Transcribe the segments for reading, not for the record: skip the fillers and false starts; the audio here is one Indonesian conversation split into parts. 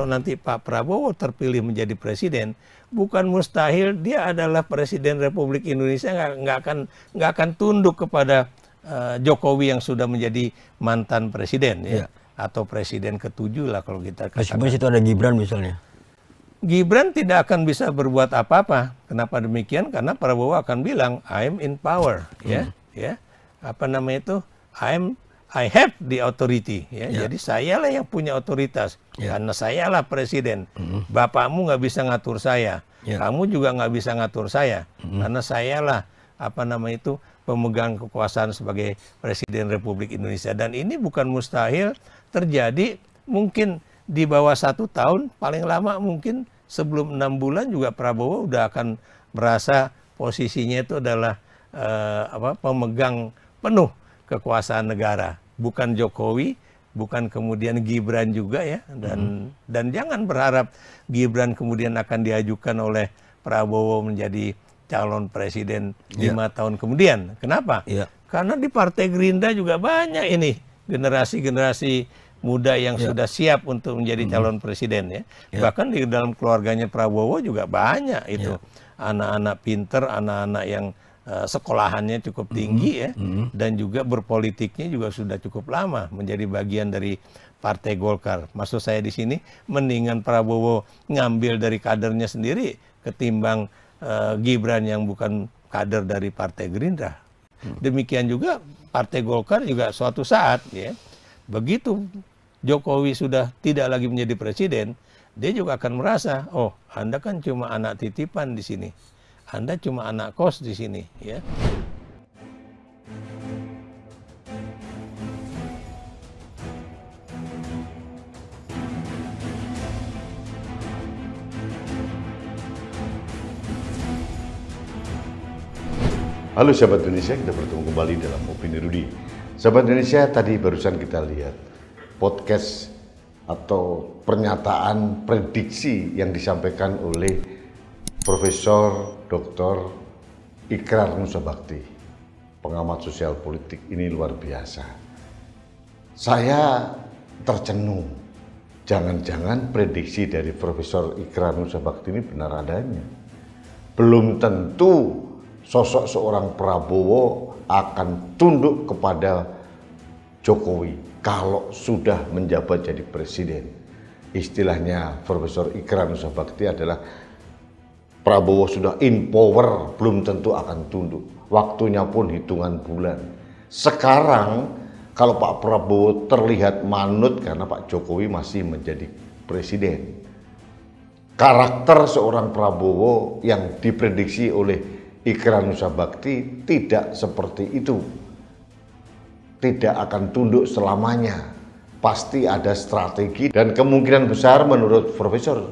kalau nanti Pak Prabowo terpilih menjadi presiden, bukan mustahil dia adalah presiden Republik Indonesia, nggak akan tunduk kepada Jokowi yang sudah menjadi mantan presiden ya, atau presiden ke-7 lah kalau kita katakan. Meskipun situ ada Gibran misalnya. Gibran tidak akan bisa berbuat apa-apa. Kenapa demikian? Karena Prabowo akan bilang, I'm in power, ya, apa namanya itu? I have the authority, ya. Jadi sayalah yang punya otoritas, karena sayalah presiden. Bapakmu nggak bisa ngatur saya, kamu juga nggak bisa ngatur saya, karena sayalah apa namanya itu pemegang kekuasaan sebagai presiden Republik Indonesia. Dan ini bukan mustahil terjadi, mungkin di bawah 1 tahun, paling lama mungkin sebelum 6 bulan juga Prabowo udah akan merasa posisinya itu adalah pemegang penuh kekuasaan negara, bukan Jokowi, bukan kemudian Gibran juga ya, dan jangan berharap Gibran kemudian akan diajukan oleh Prabowo menjadi calon presiden 5 tahun kemudian. Kenapa? Karena di Partai Gerindra juga banyak ini generasi-generasi muda yang sudah siap untuk menjadi calon presiden ya. Bahkan di dalam keluarganya Prabowo juga banyak itu anak-anak pinter, anak-anak yang sekolahannya cukup tinggi ya, dan juga berpolitiknya juga sudah cukup lama menjadi bagian dari Partai Golkar. Maksud saya di sini mendingan Prabowo ngambil dari kadernya sendiri ketimbang Gibran yang bukan kader dari Partai Gerindra. Demikian juga Partai Golkar juga suatu saat ya, begitu Jokowi sudah tidak lagi menjadi presiden, dia juga akan merasa, oh, Anda kan cuma anak titipan di sini, Anda cuma anak kos di sini, ya. Halo sahabat Indonesia, kita bertemu kembali dalam Opini Rudy. Sahabat Indonesia, tadi barusan kita lihat podcast atau pernyataan prediksi yang disampaikan oleh Profesor Dr. Ikrar Nusabakti, pengamat sosial politik. Ini luar biasa. Saya tercenung. Jangan-jangan prediksi dari Profesor Ikrar Nusabakti ini benar adanya. Belum tentu sosok seorang Prabowo akan tunduk kepada Jokowi kalau sudah menjabat jadi presiden. Istilahnya Profesor Ikrar Nusabakti adalah Prabowo sudah in power, belum tentu akan tunduk. Waktunya pun hitungan bulan. Sekarang kalau Pak Prabowo terlihat manut karena Pak Jokowi masih menjadi presiden. Karakter seorang Prabowo yang diprediksi oleh Ikrar Nusabakti tidak seperti itu. Tidak akan tunduk selamanya. Pasti ada strategi dan kemungkinan besar menurut Profesor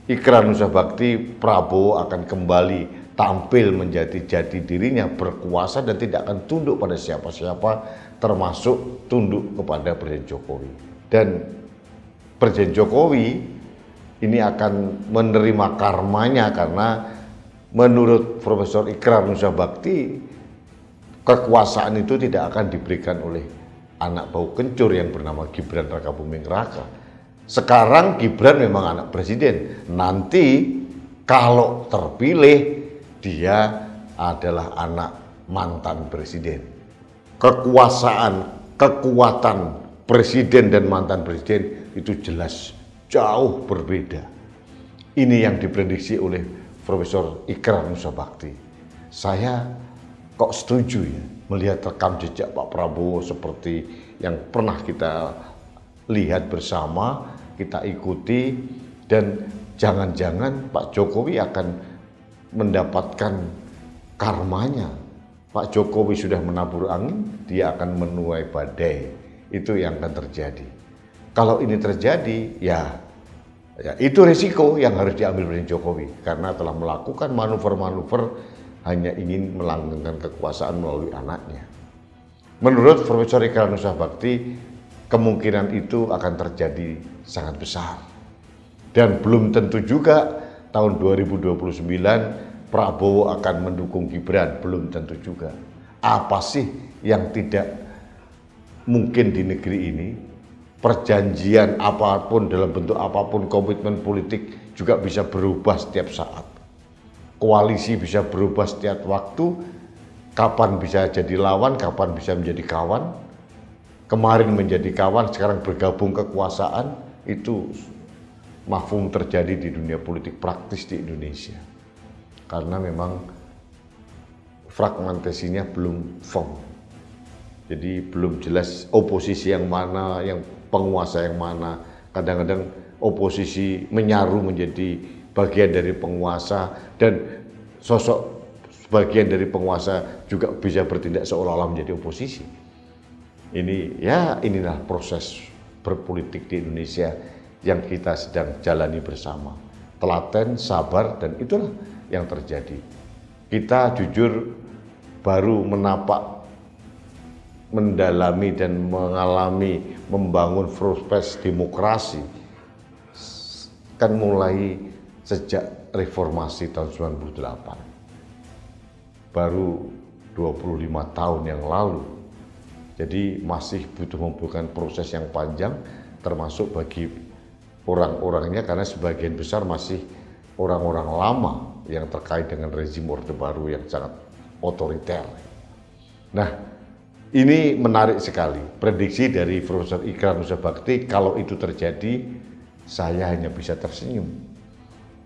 Ikrar Nusabakti, Prabowo akan kembali tampil menjadi jati dirinya, berkuasa dan tidak akan tunduk pada siapa-siapa, termasuk tunduk kepada Presiden Jokowi. Dan Presiden Jokowi ini akan menerima karmanya karena menurut Profesor Ikrar Nusabakti, kekuasaan itu tidak akan diberikan oleh anak bau kencur yang bernama Gibran Rakabuming Raka. Sekarang Gibran memang anak presiden. Nanti kalau terpilih, dia adalah anak mantan presiden. Kekuatan presiden dan mantan presiden itu jelas jauh berbeda. Ini yang diprediksi oleh Profesor Ikrar Nusabakti. Saya kok setuju ya melihat rekam jejak Pak Prabowo seperti yang pernah kita lihat bersama, kita ikuti, dan jangan-jangan Pak Jokowi akan mendapatkan karmanya. Pak Jokowi sudah menabur angin, dia akan menuai badai. Itu yang akan terjadi. Kalau ini terjadi, ya itu risiko yang harus diambil oleh Jokowi karena telah melakukan manuver-manuver hanya ingin melanggengkan kekuasaan melalui anaknya. Menurut Profesor Ikrar Nusabakti, kemungkinan itu akan terjadi sangat besar. Dan belum tentu juga tahun 2029 Prabowo akan mendukung Gibran, belum tentu juga. Apa sih yang tidak mungkin di negeri ini? perjanjian apapun dalam bentuk apapun, komitmen politik juga bisa berubah setiap saat. Koalisi bisa berubah setiap waktu, kapan bisa jadi lawan, kapan bisa menjadi kawan. Kemarin menjadi kawan, sekarang bergabung kekuasaan, itu mafhum terjadi di dunia politik praktis di Indonesia. Karena memang fragmentasinya belum firm. Jadi belum jelas oposisi yang mana, yang penguasa yang mana. Kadang-kadang oposisi menyaru menjadi bagian dari penguasa, dan sosok sebagian dari penguasa juga bisa bertindak seolah-olah menjadi oposisi. Inilah proses berpolitik di Indonesia yang kita sedang jalani bersama. Telaten, sabar, dan itulah yang terjadi. Kita jujur baru menapak, mendalami dan mengalami membangun proses demokrasi kan mulai sejak reformasi tahun 98. Baru 25 tahun yang lalu. Jadi masih membutuhkan proses yang panjang, termasuk bagi orang-orangnya, karena sebagian besar masih orang-orang lama yang terkait dengan rezim Orde Baru yang sangat otoriter. Nah, ini menarik sekali. Prediksi dari Profesor Ikrar Nusa Bakti, kalau itu terjadi, saya hanya bisa tersenyum.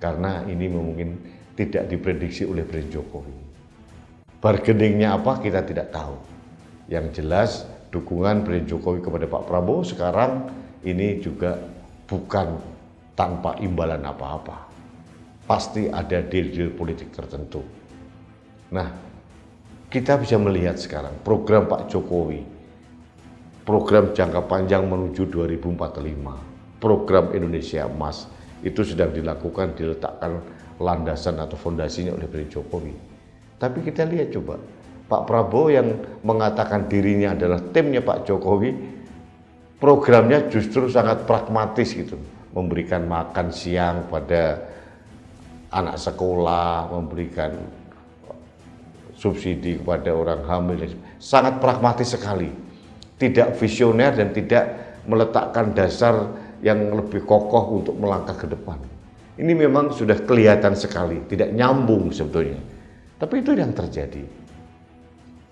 Karena ini mungkin tidak diprediksi oleh Presiden Jokowi. Bargainingnya apa, kita tidak tahu. Yang jelas, dukungan Presiden Jokowi kepada Pak Prabowo sekarang ini juga bukan tanpa imbalan apa-apa. Pasti ada deal-deal politik tertentu. Nah, kita bisa melihat sekarang program Pak Jokowi, program jangka panjang menuju 2045, program Indonesia Emas, itu sedang dilakukan, diletakkan landasan atau fondasinya oleh Presiden Jokowi. Tapi kita lihat coba, Pak Prabowo yang mengatakan dirinya adalah timnya Pak Jokowi, programnya justru sangat pragmatis gitu, memberikan makan siang pada anak sekolah, memberikan subsidi kepada orang hamil, sangat pragmatis sekali, tidak visioner dan tidak meletakkan dasar yang lebih kokoh untuk melangkah ke depan. Ini memang sudah kelihatan sekali, tidak nyambung sebetulnya. Tapi itu yang terjadi.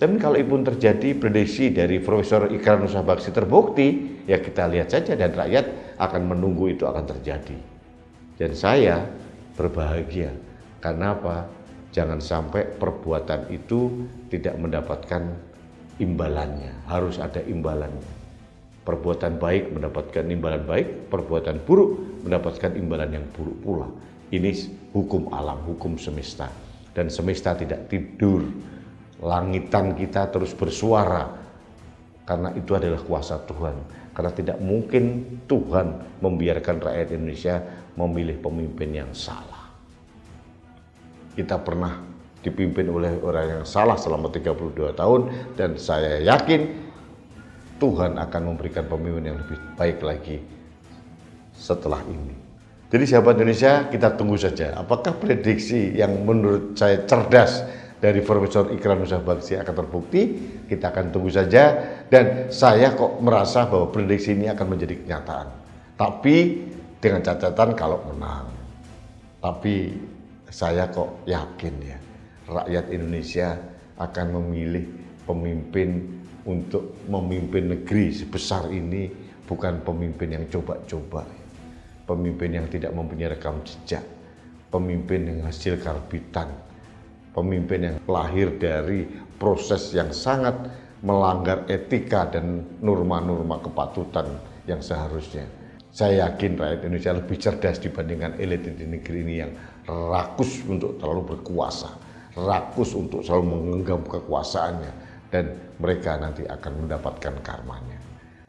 Dan kalau itu terjadi, prediksi dari Profesor Ikrar Nusa Bakti terbukti, ya kita lihat saja dan rakyat akan menunggu itu akan terjadi. Dan saya berbahagia. Karena apa? Jangan sampai perbuatan itu tidak mendapatkan imbalannya. Harus ada imbalannya. Perbuatan baik mendapatkan imbalan baik, perbuatan buruk mendapatkan imbalan yang buruk pula. Ini hukum alam, hukum semesta. Dan semesta tidak tidur. Langitan kita terus bersuara. Karena itu adalah kuasa Tuhan. Karena tidak mungkin Tuhan membiarkan rakyat Indonesia memilih pemimpin yang salah. Kita pernah dipimpin oleh orang yang salah selama 32 tahun, dan saya yakin Tuhan akan memberikan pemimpin yang lebih baik lagi setelah ini. Jadi sahabat Indonesia, kita tunggu saja apakah prediksi yang menurut saya cerdas dari Profesor Ikrar Nusa Bakti akan terbukti. Kita akan tunggu saja, dan saya kok merasa bahwa prediksi ini akan menjadi kenyataan. Tapi dengan catatan kalau menang. Tapi saya kok yakin ya, rakyat Indonesia akan memilih pemimpin untuk memimpin negeri sebesar ini, bukan pemimpin yang coba-coba, pemimpin yang tidak mempunyai rekam jejak, pemimpin yang hasil karbitan, pemimpin yang lahir dari proses yang sangat melanggar etika dan norma-norma kepatutan yang seharusnya. Saya yakin rakyat Indonesia lebih cerdas dibandingkan elit di negeri ini yang rakus untuk terlalu berkuasa, rakus untuk selalu menggenggam kekuasaannya, dan mereka nanti akan mendapatkan karmanya.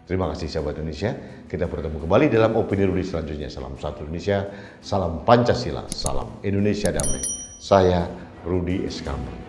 Terima kasih sahabat Indonesia, kita bertemu kembali dalam Opini Rudi selanjutnya. Salam satu Indonesia, salam Pancasila, salam Indonesia damai. Saya Rudi Eskamber.